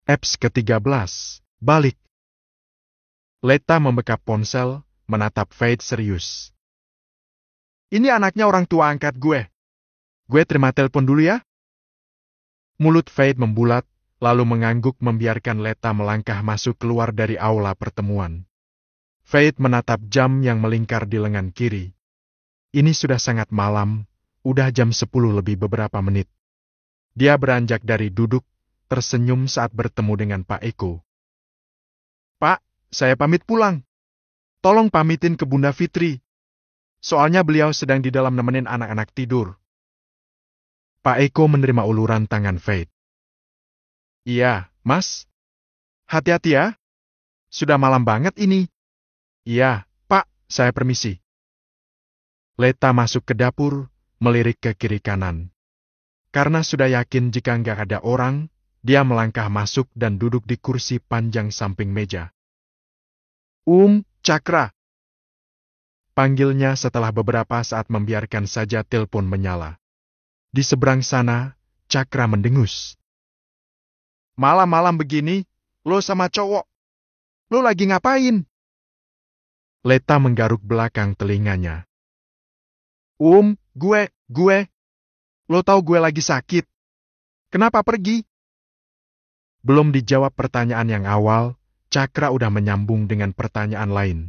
Eps ke-13, balik. Leta membekap ponsel, menatap Faith serius. Ini anaknya orang tua angkat gue. Gue terima telepon dulu ya. Mulut Faith membulat, lalu mengangguk membiarkan Leta melangkah masuk keluar dari aula pertemuan. Faith menatap jam yang melingkar di lengan kiri. Ini sudah sangat malam, udah jam 10 lebih beberapa menit. Dia beranjak dari duduk, tersenyum saat bertemu dengan Pak Eko. Pak, saya pamit pulang. Tolong pamitin ke Bunda Fitri. Soalnya beliau sedang di dalam nemenin anak-anak tidur. Pak Eko menerima uluran tangan Faith. Iya, Mas. Hati-hati ya. Sudah malam banget ini. Iya, Pak, saya permisi. Leta masuk ke dapur, melirik ke kiri kanan. Karena sudah yakin jika nggak ada orang, dia melangkah masuk dan duduk di kursi panjang samping meja. Cakra. Panggilnya setelah beberapa saat membiarkan saja telepon menyala. Di seberang sana, Cakra mendengus. Malam-malam begini, lo sama cowok. Lo lagi ngapain? Leta menggaruk belakang telinganya. Gue. Lo tahu gue lagi sakit. Kenapa pergi? Belum dijawab pertanyaan yang awal, Cakra udah menyambung dengan pertanyaan lain.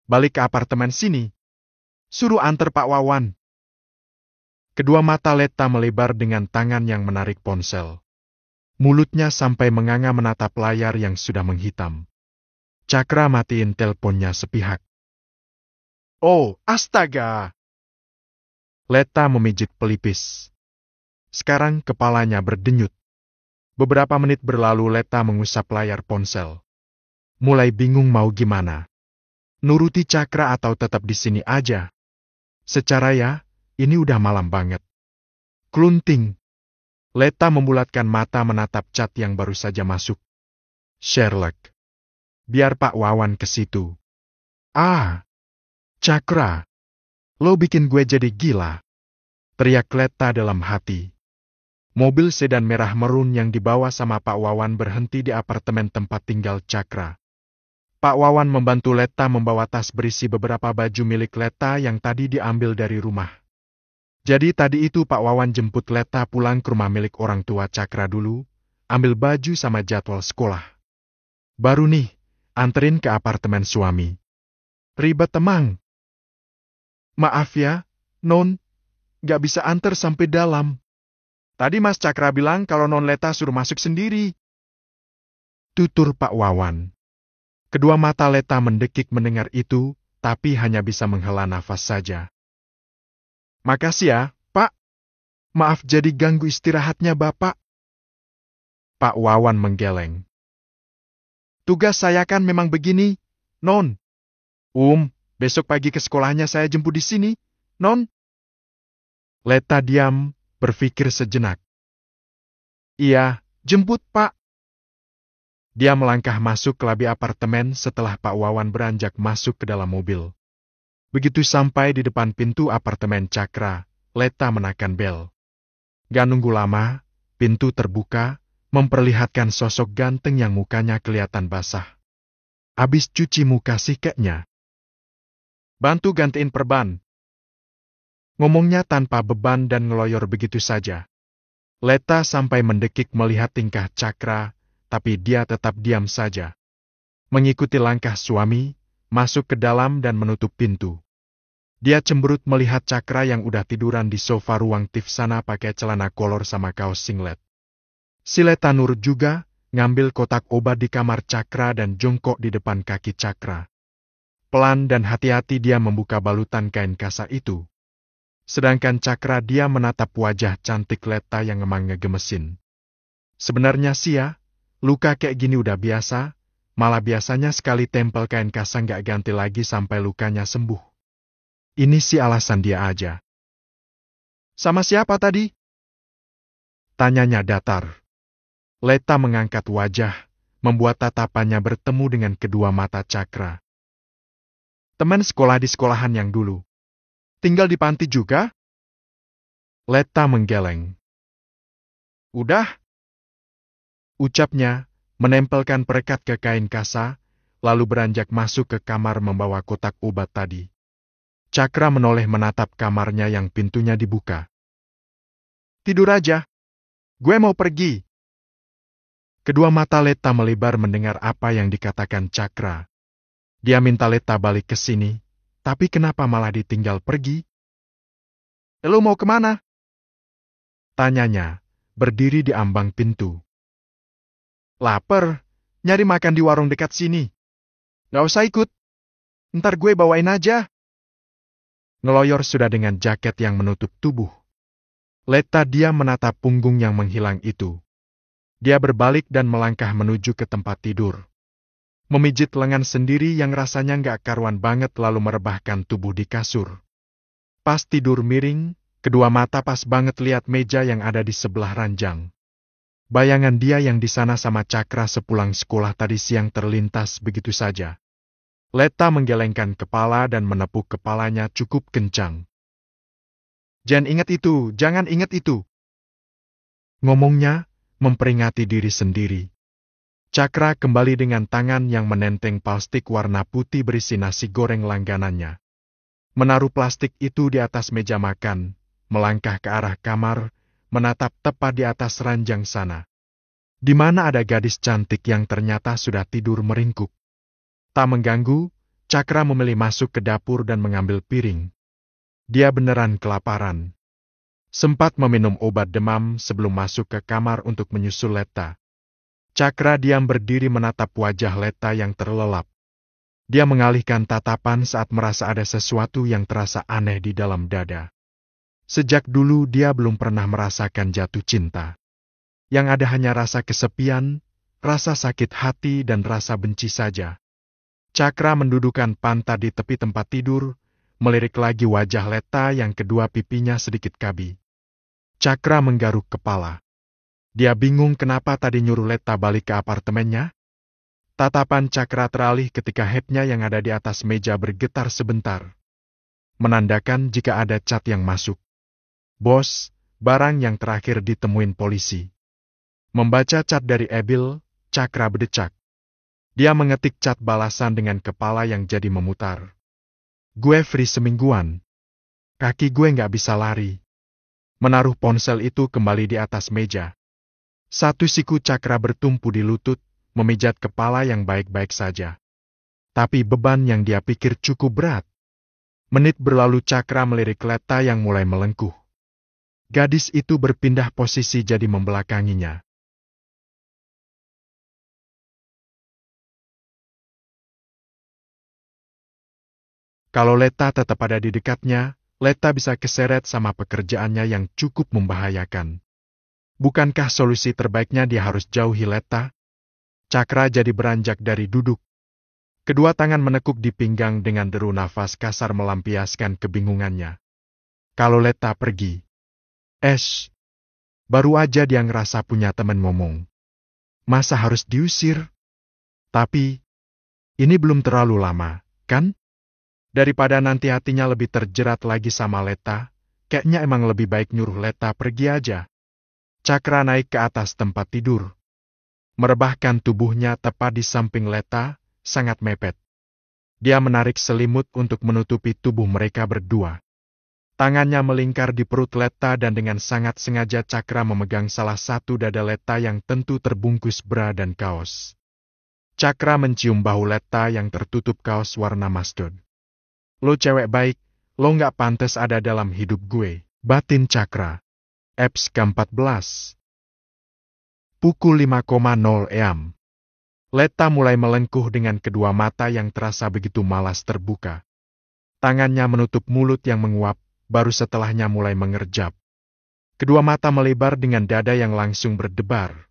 Balik ke apartemen sini. Suruh antar Pak Wawan. Kedua mata Leta melebar dengan tangan yang menarik ponsel. Mulutnya sampai menganga menatap layar yang sudah menghitam. Cakra matiin teleponnya sepihak. Oh, astaga! Leta memijit pelipis. Sekarang kepalanya berdenyut. Beberapa menit berlalu Leta mengusap layar ponsel. Mulai bingung mau gimana. Nuruti Cakra atau tetap di sini aja. Secara ya, ini udah malam banget. Klunting. Leta membulatkan mata menatap chat yang baru saja masuk. Sherlock. Biar Pak Wawan ke situ. Cakra. Lo bikin gue jadi gila. Teriak Leta dalam hati. Mobil sedan merah merun yang dibawa sama Pak Wawan berhenti di apartemen tempat tinggal Cakra. Pak Wawan membantu Leta membawa tas berisi beberapa baju milik Leta yang tadi diambil dari rumah. Jadi tadi itu Pak Wawan jemput Leta pulang ke rumah milik orang tua Cakra dulu, ambil baju sama jadwal sekolah. Baru nih, anterin ke apartemen suami. Ribet emang. Maaf ya, Non, gak bisa anter sampai dalam. Tadi Mas Cakra bilang kalau Non Leta suruh masuk sendiri. Tutur Pak Wawan. Kedua mata Leta mendekik mendengar itu, tapi hanya bisa menghela nafas saja. Makasih ya, Pak. Maaf jadi ganggu istirahatnya Bapak. Pak Wawan menggeleng. Tugas saya kan memang begini, Non. Besok pagi ke sekolahnya saya jemput di sini, Non. Leta diam, berpikir sejenak. Iya, jemput Pak. Dia melangkah masuk ke lobi apartemen setelah Pak Wawan beranjak masuk ke dalam mobil. Begitu sampai di depan pintu apartemen Cakra, Leta menekan bel. Gak nunggu lama, pintu terbuka, memperlihatkan sosok ganteng yang mukanya kelihatan basah. Abis cuci muka sih kayaknya. Bantu gantiin perban. Ngomongnya tanpa beban dan ngeloyor begitu saja. Leta sampai mendekik melihat tingkah Cakra, tapi dia tetap diam saja. Mengikuti langkah suami, masuk ke dalam dan menutup pintu. Dia cemberut melihat Cakra yang udah tiduran di sofa ruang TV sana pakai celana kolor sama kaos singlet. Si Leta nurut juga, ngambil kotak obat di kamar Cakra dan jongkok di depan kaki Cakra. Pelan dan hati-hati dia membuka balutan kain kasa itu. Sedangkan Cakra dia menatap wajah cantik Leta yang emang ngegemesin. Sebenarnya sih ya, luka kayak gini udah biasa, malah biasanya sekali tempel kain kasa nggak ganti lagi sampai lukanya sembuh. Ini sih alasan dia aja. Sama siapa tadi? Tanyanya datar. Leta mengangkat wajah, membuat tatapannya bertemu dengan kedua mata Cakra. Teman sekolah di sekolahan yang dulu. Tinggal di panti juga? Leta menggeleng. Udah? Ucapnya, menempelkan perekat ke kain kasa, lalu beranjak masuk ke kamar membawa kotak obat tadi. Cakra menoleh menatap kamarnya yang pintunya dibuka. Tidur aja. Gue mau pergi. Kedua mata Leta melebar mendengar apa yang dikatakan Cakra. Dia minta Leta balik ke sini, tapi kenapa malah ditinggal pergi? Lo mau kemana? Tanyanya, berdiri di ambang pintu. Laper, nyari makan di warung dekat sini. Gak usah ikut. Ntar gue bawain aja. Ngeloyor sudah dengan jaket yang menutup tubuh. Leta diam menatap punggung yang menghilang itu. Dia berbalik dan melangkah menuju ke tempat tidur. Memijit lengan sendiri yang rasanya gak karuan banget lalu merebahkan tubuh di kasur. Pas tidur miring, kedua mata pas banget lihat meja yang ada di sebelah ranjang. Bayangan dia yang di sana sama Cakra sepulang sekolah tadi siang terlintas begitu saja. Leta menggelengkan kepala dan menepuk kepalanya cukup kencang. Jangan ingat itu, jangan ingat itu. Ngomongnya, memperingati diri sendiri. Cakra kembali dengan tangan yang menenteng plastik warna putih berisi nasi goreng langganannya. Menaruh plastik itu di atas meja makan, melangkah ke arah kamar, menatap tepat di atas ranjang sana. Di mana ada gadis cantik yang ternyata sudah tidur meringkuk. Tak mengganggu, Cakra memilih masuk ke dapur dan mengambil piring. Dia beneran kelaparan. Sempat meminum obat demam sebelum masuk ke kamar untuk menyusul Leta. Cakra diam berdiri menatap wajah Leta yang terlelap. Dia mengalihkan tatapan saat merasa ada sesuatu yang terasa aneh di dalam dada. Sejak dulu dia belum pernah merasakan jatuh cinta. Yang ada hanya rasa kesepian, rasa sakit hati dan rasa benci saja. Cakra mendudukan pantat di tepi tempat tidur, melirik lagi wajah Leta yang kedua pipinya sedikit kabi. Cakra menggaruk kepala. Dia bingung kenapa tadi nyuruh Leta balik ke apartemennya. Tatapan Cakra teralih ketika HP-nya yang ada di atas meja bergetar sebentar. Menandakan jika ada chat yang masuk. Bos, barang yang terakhir ditemuin polisi. Membaca chat dari Ebil, Cakra berdecak. Dia mengetik chat balasan dengan kepala yang jadi memutar. Gue free semingguan. Kaki gue nggak bisa lari. Menaruh ponsel itu kembali di atas meja. Satu siku Cakra bertumpu di lutut, memijat kepala yang baik-baik saja. Tapi beban yang dia pikir cukup berat. Menit berlalu Cakra melirik Leta yang mulai melengkuh. Gadis itu berpindah posisi jadi membelakanginya. Kalau Leta tetap ada di dekatnya, Leta bisa keseret sama pekerjaannya yang cukup membahayakan. Bukankah solusi terbaiknya dia harus jauhi Leta? Cakra jadi beranjak dari duduk. Kedua tangan menekuk di pinggang dengan deru nafas kasar melampiaskan kebingungannya. Kalau Leta pergi. Baru aja dia ngerasa punya teman ngomong. Masa harus diusir? Tapi, ini belum terlalu lama, kan? Daripada nanti hatinya lebih terjerat lagi sama Leta, kayaknya emang lebih baik nyuruh Leta pergi aja. Cakra naik ke atas tempat tidur. Merebahkan tubuhnya tepat di samping Leta, sangat mepet. Dia menarik selimut untuk menutupi tubuh mereka berdua. Tangannya melingkar di perut Leta dan dengan sangat sengaja Cakra memegang salah satu dada Leta yang tentu terbungkus bra dan kaos. Cakra mencium bahu Leta yang tertutup kaos warna mustard. Lo cewek baik, lo nggak pantas ada dalam hidup gue, batin Cakra. Eps ke-14. Pukul 5.00 AM. Leta mulai melengkuh dengan kedua mata yang terasa begitu malas terbuka. Tangannya menutup mulut yang menguap, baru setelahnya mulai mengerjap. Kedua mata melebar dengan dada yang langsung berdebar.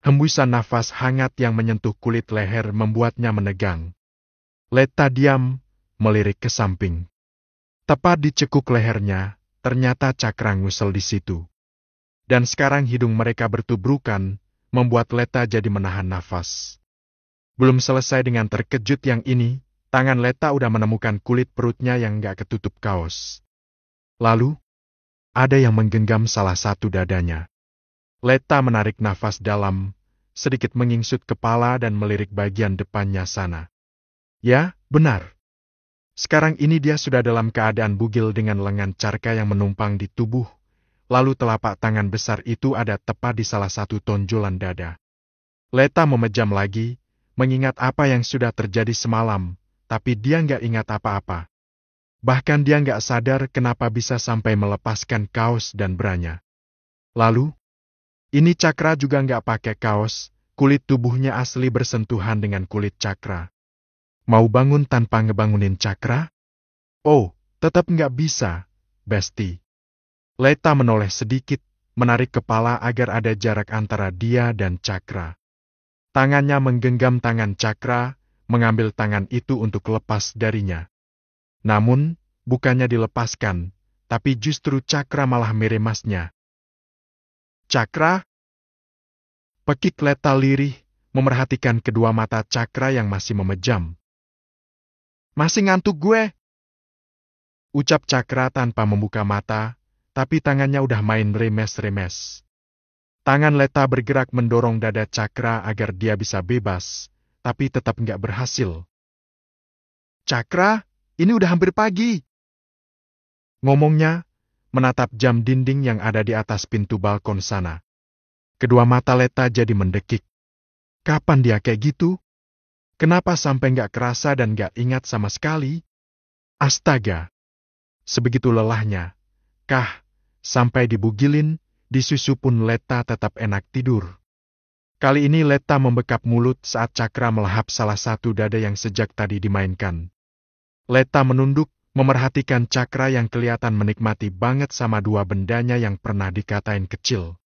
Hembusan nafas hangat yang menyentuh kulit leher membuatnya menegang. Leta diam, melirik ke samping. Tepat dicekuk lehernya, ternyata Cakra ngusel di situ. Dan sekarang hidung mereka bertubrukan, membuat Leta jadi menahan nafas. Belum selesai dengan terkejut yang ini, tangan Leta udah menemukan kulit perutnya yang gak ketutup kaos. Lalu, ada yang menggenggam salah satu dadanya. Leta menarik nafas dalam, sedikit mengingsut kepala dan melirik bagian depannya sana. Ya, benar. Sekarang ini dia sudah dalam keadaan bugil dengan lengan Cakra yang menumpang di tubuh, lalu telapak tangan besar itu ada tepat di salah satu tonjolan dada. Leta memejam lagi, mengingat apa yang sudah terjadi semalam, tapi dia nggak ingat apa-apa. Bahkan dia nggak sadar kenapa bisa sampai melepaskan kaos dan branya. Lalu, ini Cakra juga nggak pakai kaos, kulit tubuhnya asli bersentuhan dengan kulit Cakra. Mau bangun tanpa ngebangunin Cakra? Oh, tetap nggak bisa, Besti. Leta menoleh sedikit, menarik kepala agar ada jarak antara dia dan Cakra. Tangannya menggenggam tangan Cakra, mengambil tangan itu untuk lepas darinya. Namun, bukannya dilepaskan, tapi justru Cakra malah meremasnya. Cakra? Pekik Leta lirih, memerhatikan kedua mata Cakra yang masih memejam. Masih ngantuk gue? Ucap Cakra tanpa membuka mata, tapi tangannya udah main remes-remes. Tangan Leta bergerak mendorong dada Cakra agar dia bisa bebas, tapi tetap nggak berhasil. Cakra, ini udah hampir pagi. Ngomongnya, menatap jam dinding yang ada di atas pintu balkon sana. Kedua mata Leta jadi mendekik. Kapan dia kayak gitu? Kenapa sampai nggak kerasa dan nggak ingat sama sekali? Astaga! Sebegitu lelahnya. Kah, sampai dibugilin, disusu pun Leta tetap enak tidur. Kali ini Leta membekap mulut saat Cakra melahap salah satu dada yang sejak tadi dimainkan. Leta menunduk, memerhatikan Cakra yang kelihatan menikmati banget sama dua bendanya yang pernah dikatain kecil.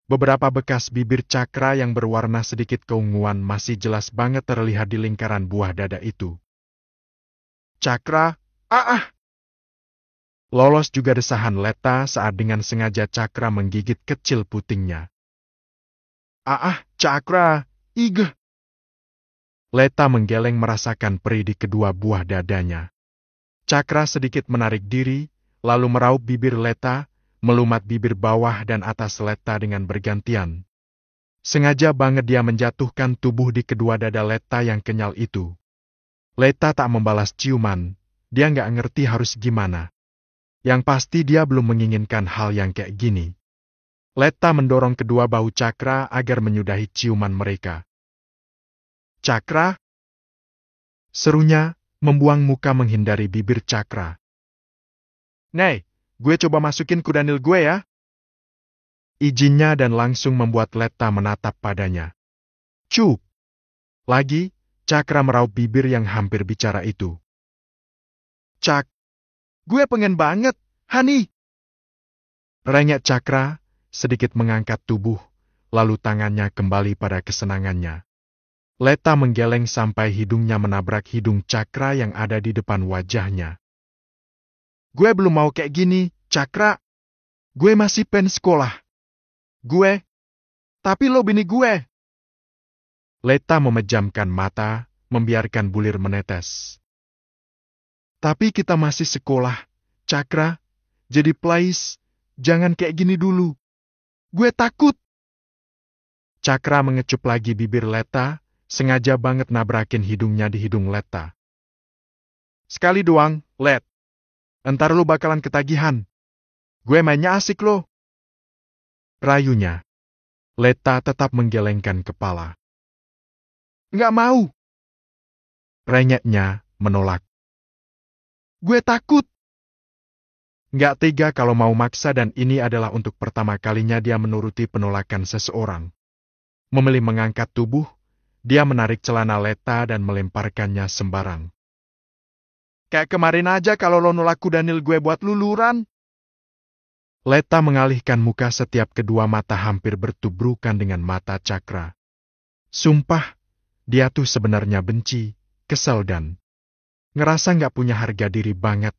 Beberapa bekas bibir Cakra yang berwarna sedikit keunguan masih jelas banget terlihat di lingkaran buah dada itu. Cakra, Lolos juga desahan Leta saat dengan sengaja Cakra menggigit kecil putingnya. Cakra, igeh. Leta menggeleng merasakan perih di kedua buah dadanya. Cakra sedikit menarik diri, lalu meraup bibir Leta, melumat bibir bawah dan atas Leta dengan bergantian. Sengaja banget dia menjatuhkan tubuh di kedua dada Leta yang kenyal itu. Leta tak membalas ciuman, dia nggak ngerti harus gimana. Yang pasti dia belum menginginkan hal yang kayak gini. Leta mendorong kedua bahu Cakra agar menyudahi ciuman mereka. Cakra? Serunya, membuang muka menghindari bibir Cakra. Nih, gue coba masukin kudanil gue ya. Izinnya dan langsung membuat Leta menatap padanya. Cuk! Lagi, Cakra meraup bibir yang hampir bicara itu. Cak! Gue pengen banget, Hani! Rengek Cakra, sedikit mengangkat tubuh, lalu tangannya kembali pada kesenangannya. Leta menggeleng sampai hidungnya menabrak hidung Cakra yang ada di depan wajahnya. Gue belum mau kayak gini, Cakra. Gue masih pengen sekolah. Tapi lo bini gue. Leta memejamkan mata, membiarkan bulir menetes. Tapi kita masih sekolah, Cakra. Jadi please, jangan kayak gini dulu. Gue takut. Cakra mengecup lagi bibir Leta, sengaja banget nabrakin hidungnya di hidung Leta. Sekali doang, Let. Entar lu bakalan ketagihan. Gue mainnya asik lo. Rayunya. Leta tetap menggelengkan kepala. Nggak mau. Rengeknya menolak. Gue takut. Nggak tega kalau mau maksa dan ini adalah untuk pertama kalinya dia menuruti penolakan seseorang. Memilih mengangkat tubuh, dia menarik celana Leta dan melemparkannya sembarang. Kayak kemarin aja kalau lo nolak kudanil gue buat luluran. Leta mengalihkan muka setiap kedua mata hampir bertubrukan dengan mata Cakra. Sumpah, dia tuh sebenarnya benci, kesel dan ngerasa nggak punya harga diri banget.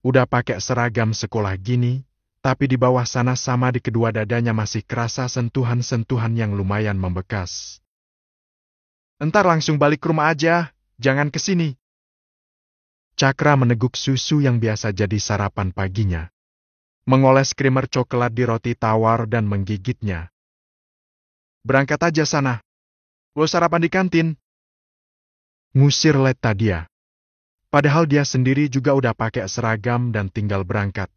Udah pakai seragam sekolah gini, tapi di bawah sana sama di kedua dadanya masih kerasa sentuhan-sentuhan yang lumayan membekas. Entar langsung balik ke rumah aja, jangan kesini. Cakra meneguk susu yang biasa jadi sarapan paginya. Mengoles krimer coklat di roti tawar dan menggigitnya. Berangkat aja sana. Lo sarapan di kantin. Ngusir Letta dia. Padahal dia sendiri juga udah pakai seragam dan tinggal berangkat.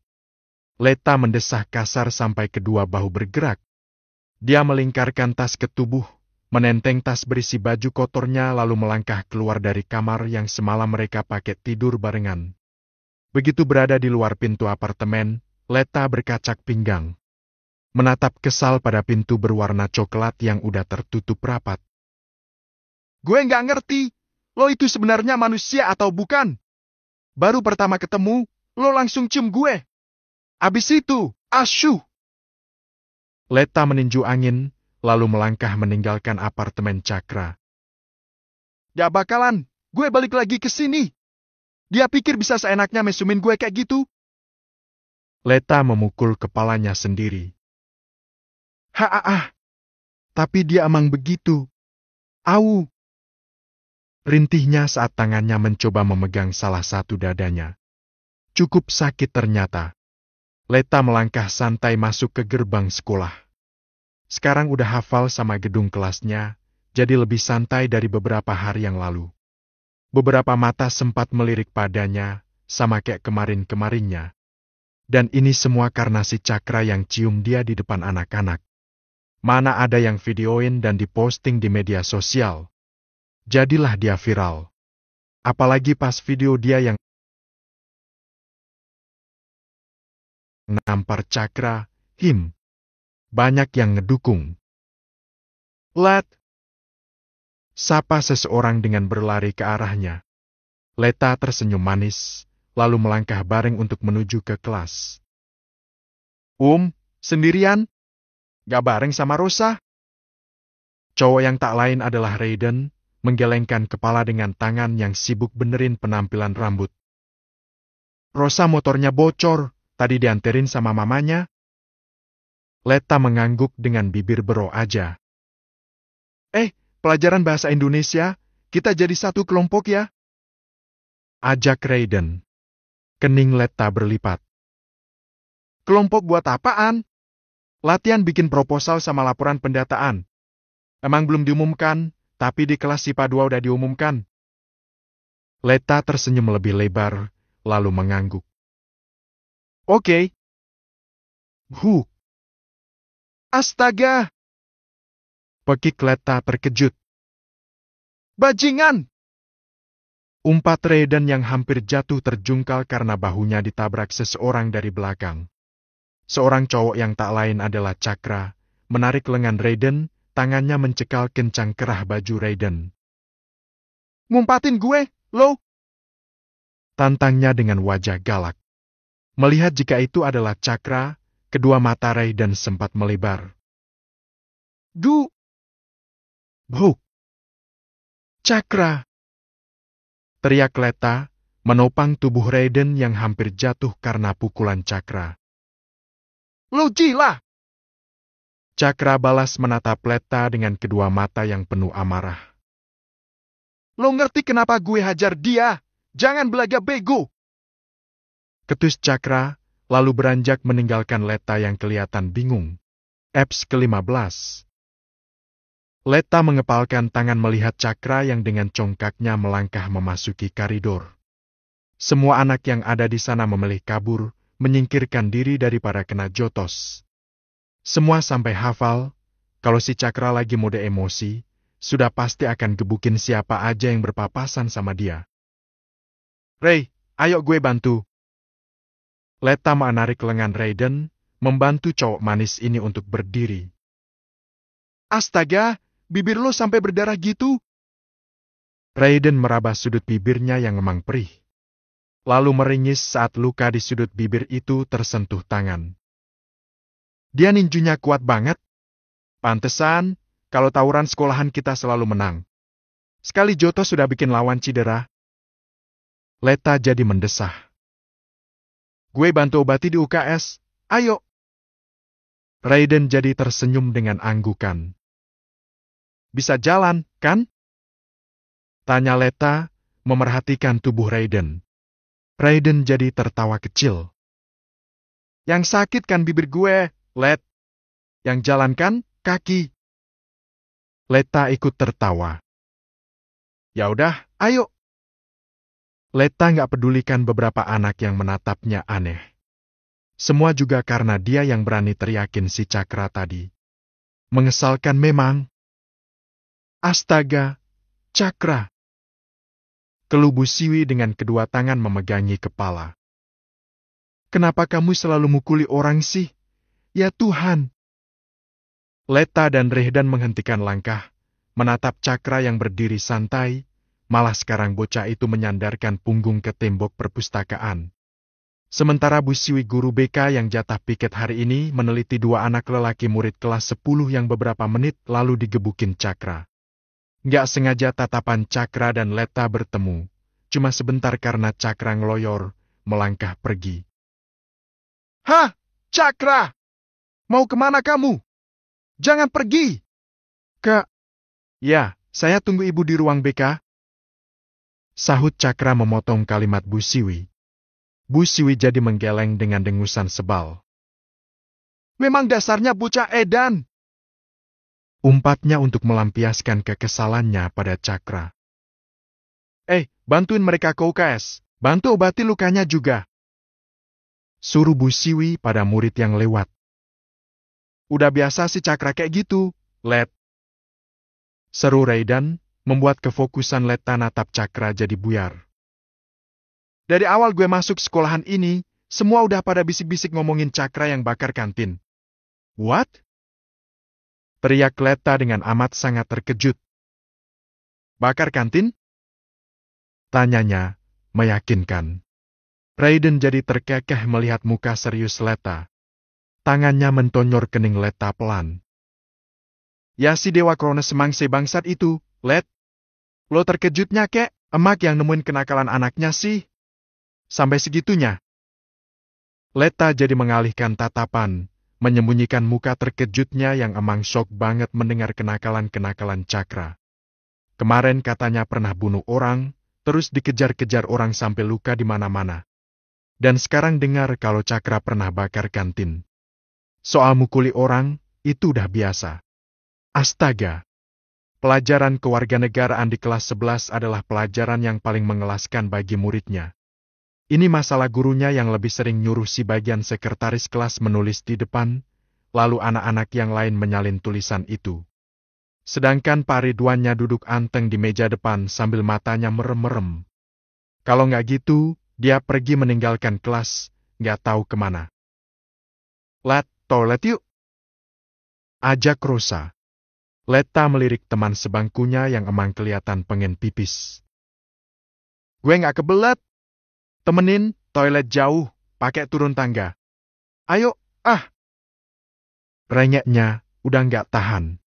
Letta mendesah kasar sampai kedua bahu bergerak. Dia melingkarkan tas ke tubuh, menenteng tas berisi baju kotornya lalu melangkah keluar dari kamar yang semalam mereka pakai tidur barengan. Begitu berada di luar pintu apartemen, Letta berkacak pinggang. Menatap kesal pada pintu berwarna coklat yang udah tertutup rapat. Gue nggak ngerti, lo itu sebenarnya manusia atau bukan? Baru pertama ketemu, lo langsung cium gue. Abis itu, asyuh! Letta meninju angin, lalu melangkah meninggalkan apartemen Cakra. Gak bakalan, gue balik lagi ke sini. Dia pikir bisa seenaknya mesumin gue kayak gitu. Letta memukul kepalanya sendiri. Tapi dia emang begitu. Au! Rintihnya saat tangannya mencoba memegang salah satu dadanya. Cukup sakit ternyata. Letta melangkah santai masuk ke gerbang sekolah. Sekarang udah hafal sama gedung kelasnya, jadi lebih santai dari beberapa hari yang lalu. Beberapa mata sempat melirik padanya, sama kayak kemarin-kemarinnya. Dan ini semua karena si Cakra yang cium dia di depan anak-anak. Mana ada yang videoin dan diposting di media sosial. Jadilah dia viral. Apalagi pas video dia yang nampar Cakra, banyak yang ngedukung. Let! Sapa seseorang dengan berlari ke arahnya. Letta tersenyum manis, lalu melangkah bareng untuk menuju ke kelas. Sendirian? Gak bareng sama Rosa? Cowok yang tak lain adalah Raiden, menggelengkan kepala dengan tangan yang sibuk benerin penampilan rambut. Rosa motornya bocor, tadi dianterin sama mamanya. Letta mengangguk dengan bibir bero aja. Pelajaran bahasa Indonesia, kita jadi satu kelompok ya? Ajak Raiden. Kening Letta berlipat. Kelompok buat apaan? Latihan bikin proposal sama laporan pendataan. Emang belum diumumkan, tapi di kelas IPA 2 udah diumumkan. Letta tersenyum lebih lebar, lalu mengangguk. Oke. Astaga! Pekik Letta terkejut. Bajingan! Umpat Raiden yang hampir jatuh terjungkal karena bahunya ditabrak seseorang dari belakang. Seorang cowok yang tak lain adalah Cakra, menarik lengan Raiden, tangannya mencekal kencang kerah baju Raiden. Ngumpatin gue, lo? Tantangnya dengan wajah galak. Melihat jika itu adalah Cakra, kedua mata Raiden sempat melebar. Cakra! Teriak Letta, menopang tubuh Raiden yang hampir jatuh karena pukulan Cakra. Lo gila! Cakra balas menatap Letta dengan kedua mata yang penuh amarah. Lo ngerti kenapa gue hajar dia? Jangan belaga bego! Ketus Cakra, lalu beranjak meninggalkan Letta yang kelihatan bingung. Eps ke-15. Letta mengepalkan tangan melihat Cakra yang dengan congkaknya melangkah memasuki koridor. Semua anak yang ada di sana memilih kabur, menyingkirkan diri daripada kena jotos. Semua sampai hafal, kalau si Cakra lagi mode emosi, sudah pasti akan gebukin siapa aja yang berpapasan sama dia. Ray, ayo gue bantu. Letta menarik lengan Raiden, membantu cowok manis ini untuk berdiri. Astaga! Bibir lo sampai berdarah gitu? Raiden meraba sudut bibirnya yang memang perih. Lalu meringis saat luka di sudut bibir itu tersentuh tangan. Dia ninjunya kuat banget. Pantesan, kalau tawuran sekolahan kita selalu menang. Sekali Joto sudah bikin lawan cedera. Letta jadi mendesah. Gue bantu obati di UKS, ayo. Raiden jadi tersenyum dengan anggukan. Bisa jalan, kan? Tanya Letta, memerhatikan tubuh Raiden. Raiden jadi tertawa kecil. Yang sakit kan bibir gue, Let. Yang jalan kan, kaki. Leta ikut tertawa. Ya udah, ayo. Leta nggak pedulikan beberapa anak yang menatapnya aneh. Semua juga karena dia yang berani teriakin si Cakra tadi. Mengesalkan memang. Astaga, Cakra. Keluh Bu Siwi dengan kedua tangan memegangi kepala. Kenapa kamu selalu mukuli orang sih? Ya Tuhan. Leta dan Rehdan menghentikan langkah, menatap Cakra yang berdiri santai, malah sekarang bocah itu menyandarkan punggung ke tembok perpustakaan. Sementara Bu Siwi guru BK yang jatah piket hari ini meneliti dua anak lelaki murid kelas 10 yang beberapa menit lalu digebukin Cakra. Nggak sengaja tatapan Cakra dan Leta bertemu, cuma sebentar karena Cakra ngeloyor, melangkah pergi. Hah, Cakra! Mau kemana kamu? Jangan pergi! Ya, saya tunggu ibu di ruang BK. Sahut Cakra memotong kalimat Bu Siwi. Bu Siwi jadi menggeleng dengan dengusan sebal. Memang dasarnya bocah edan. Umpatnya untuk melampiaskan kekesalannya pada Cakra. Bantuin mereka ke UKS. Bantu obati lukanya juga. Suruh Bu Siwi pada murid yang lewat. Udah biasa si Cakra kayak gitu, Let. Seru Rehdan, membuat kefokusan Leta natap Cakra jadi buyar. Dari awal gue masuk sekolahan ini, semua udah pada bisik-bisik ngomongin Cakra yang bakar kantin. What? Teriak Leta dengan amat sangat terkejut. Bakar kantin? Tanyanya, meyakinkan. Rehdan jadi terkekeh melihat muka serius Leta. Tangannya mentonyor kening Leta pelan. Ya si Dewa Krones semangse bangsat itu, Let. Lo terkejutnya kek, emak yang nemuin kenakalan anaknya sih. Sampai segitunya. Leta jadi mengalihkan tatapan, menyembunyikan muka terkejutnya yang emang shock banget mendengar kenakalan-kenakalan Cakra. Kemarin katanya pernah bunuh orang, terus dikejar-kejar orang sampai luka di mana-mana. Dan sekarang dengar kalau Cakra pernah bakar kantin. Soal mukuli orang, itu udah biasa. Astaga! Pelajaran kewarganegaraan di kelas 11 adalah pelajaran yang paling mengelaskan bagi muridnya. Ini masalah gurunya yang lebih sering nyuruh si bagian sekretaris kelas menulis di depan, lalu anak-anak yang lain menyalin tulisan itu. Sedangkan Pak Ridwannya duduk anteng di meja depan sambil matanya merem-merem. Kalau nggak gitu, dia pergi meninggalkan kelas, nggak tahu kemana. Let, toilet yuk. Ajak Rosa. Leta melirik teman sebangkunya yang emang kelihatan pengen pipis. Gue nggak kebelet. Temenin, toilet jauh, pakai turun tangga. Ayo, Rengeknya, udah nggak tahan.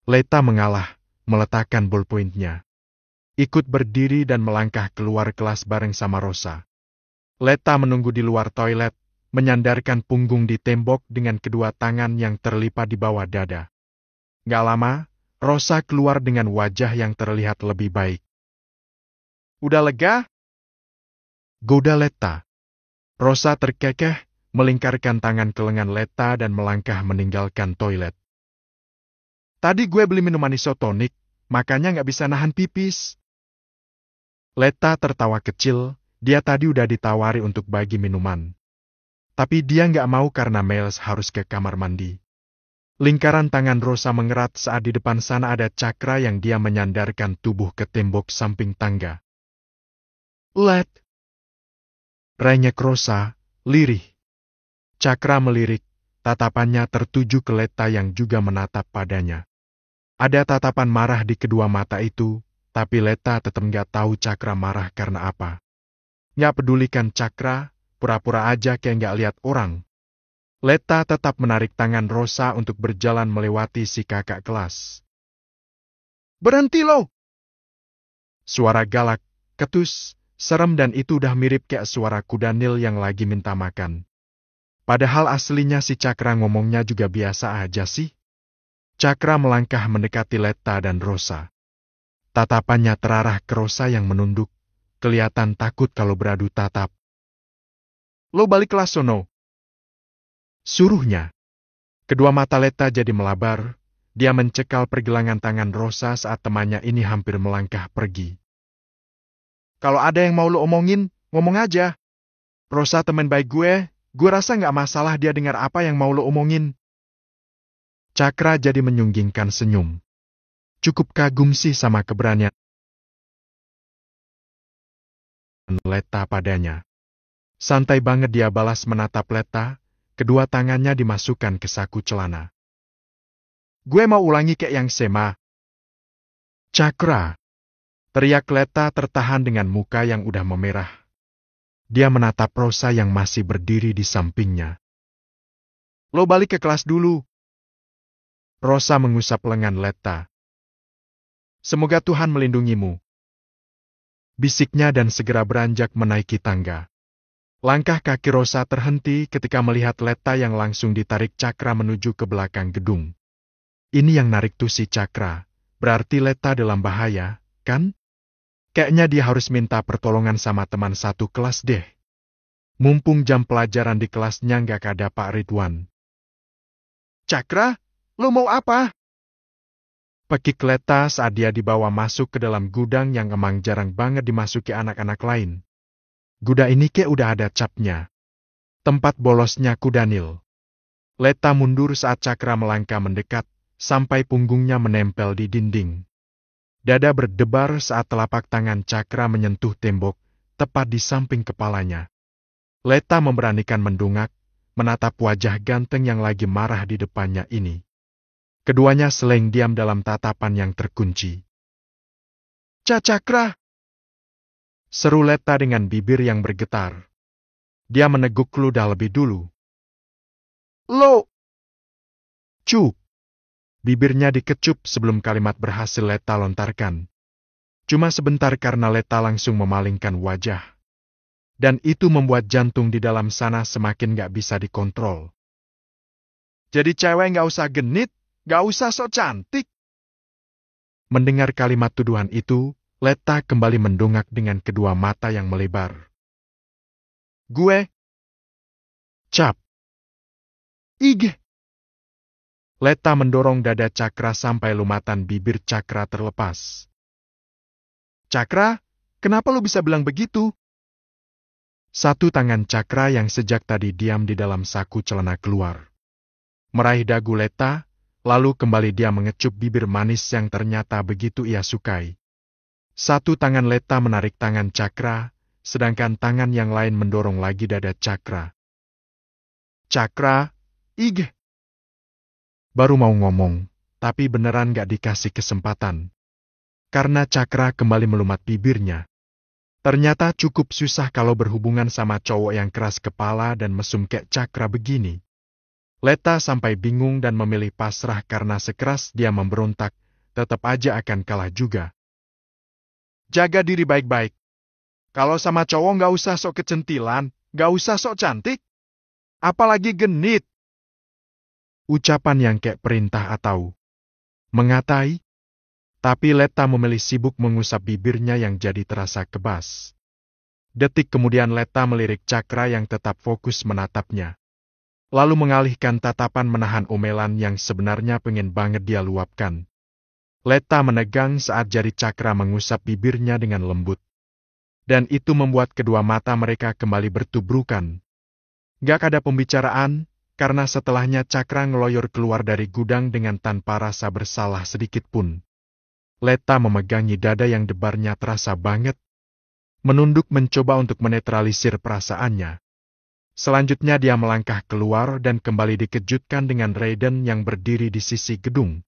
Leta mengalah, meletakkan ballpointnya. Ikut berdiri dan melangkah keluar kelas bareng sama Rosa. Leta menunggu di luar toilet, menyandarkan punggung di tembok dengan kedua tangan yang terlipat di bawah dada. Nggak lama, Rosa keluar dengan wajah yang terlihat lebih baik. Udah lega? Goda Leta. Rosa terkekeh, melingkarkan tangan ke lengan Leta dan melangkah meninggalkan toilet. Tadi gue beli minuman isotonik, makanya nggak bisa nahan pipis. Leta tertawa kecil, dia tadi udah ditawari untuk bagi minuman. Tapi dia nggak mau karena Miles harus ke kamar mandi. Lingkaran tangan Rosa mengerat saat di depan sana ada Cakra yang dia menyandarkan tubuh ke tembok samping tangga. Let! Renyek Rosa, lirih. Cakra melirik, tatapannya tertuju ke Leta yang juga menatap padanya. Ada tatapan marah di kedua mata itu, tapi Leta tetap nggak tahu Cakra marah karena apa. Nggak pedulikan Cakra, pura-pura aja kayak nggak lihat orang. Leta tetap menarik tangan Rosa untuk berjalan melewati si kakak kelas. Berhenti lo! Suara galak, ketus, serem dan itu udah mirip kayak suara kuda Nil yang lagi minta makan. Padahal aslinya si Cakra ngomongnya juga biasa aja sih. Cakra melangkah mendekati Leta dan Rosa. Tatapannya terarah ke Rosa yang menunduk, kelihatan takut kalau beradu tatap. Lo balik kelas sono. Suruhnya. Kedua mata Leta jadi melabar, dia mencekal pergelangan tangan Rosa saat temannya ini hampir melangkah pergi. Kalau ada yang mau lo omongin, ngomong aja. Rosa teman baik gue rasa nggak masalah dia dengar apa yang mau lo omongin. Cakra jadi menyunggingkan senyum. Cukup kagum sih sama keberanian Letta padanya. Santai banget dia balas menatap Letta, kedua tangannya dimasukkan ke saku celana. Gue mau ulangi kayak yang Sema. Cakra! Teriak Letta tertahan dengan muka yang udah memerah. Dia menatap Rosa yang masih berdiri di sampingnya. Lo balik ke kelas dulu. Rosa mengusap lengan Letta. Semoga Tuhan melindungimu. Bisiknya dan segera beranjak menaiki tangga. Langkah kaki Rosa terhenti ketika melihat Letta yang langsung ditarik Cakra menuju ke belakang gedung. Ini yang narik tuh si Cakra, berarti Letta dalam bahaya, kan? Kayaknya dia harus minta pertolongan sama teman satu kelas deh. Mumpung jam pelajaran di kelasnya nggak ada Pak Ridwan. Cakra, lo mau apa? Pekik Letta saat dia dibawa masuk ke dalam gudang yang emang jarang banget dimasuki anak-anak lain. Gudang ini kayak udah ada capnya. Tempat bolosnya kudanil. Letta mundur saat Cakra melangkah mendekat, sampai punggungnya menempel di dinding. Dada berdebar saat telapak tangan Cakra menyentuh tembok, tepat di samping kepalanya. Letta memberanikan mendongak, menatap wajah ganteng yang lagi marah di depannya ini. Keduanya seleng diam dalam tatapan yang terkunci. Cakra! Seru Letta dengan bibir yang bergetar. Dia meneguk ludah lebih dulu. Lo! Cuk! Bibirnya dikecup sebelum kalimat berhasil Letta lontarkan. Cuma sebentar karena Letta langsung memalingkan wajah. Dan itu membuat jantung di dalam sana semakin gak bisa dikontrol. Jadi cewek gak usah genit, gak usah sok cantik. Mendengar kalimat tuduhan itu, Letta kembali mendongak dengan kedua mata yang melebar. Gue? Cap! Ige! Letta mendorong dada Cakra sampai lumatan bibir Cakra terlepas. Cakra, kenapa lu bisa bilang begitu? Satu tangan Cakra yang sejak tadi diam di dalam saku celana keluar. Meraih dagu Letta, lalu kembali dia mengecup bibir manis yang ternyata begitu ia sukai. Satu tangan Letta menarik tangan Cakra, sedangkan tangan yang lain mendorong lagi dada Cakra. Cakra, ige! Baru mau ngomong, tapi beneran gak dikasih kesempatan. Karena Cakra kembali melumat bibirnya. Ternyata cukup susah kalau berhubungan sama cowok yang keras kepala dan mesum kayak Cakra begini. Letta sampai bingung dan memilih pasrah karena sekeras dia memberontak, tetap aja akan kalah juga. Jaga diri baik-baik. Kalau sama cowok gak usah sok kecentilan, gak usah sok cantik. Apalagi genit. Ucapan yang kayak perintah atau mengatai. Tapi Letta memilih sibuk mengusap bibirnya yang jadi terasa kebas. Detik kemudian Letta melirik Cakra yang tetap fokus menatapnya. Lalu mengalihkan tatapan menahan omelan yang sebenarnya pengen banget dia luapkan. Letta menegang saat jari Cakra mengusap bibirnya dengan lembut. Dan itu membuat kedua mata mereka kembali bertubrukan. Gak ada pembicaraan, karena setelahnya Cakra ngeloyor keluar dari gudang dengan tanpa rasa bersalah sedikit pun. Letta memegangi dada yang debarnya terasa banget. Menunduk mencoba untuk menetralisir perasaannya. Selanjutnya dia melangkah keluar dan kembali dikejutkan dengan Raiden yang berdiri di sisi gedung.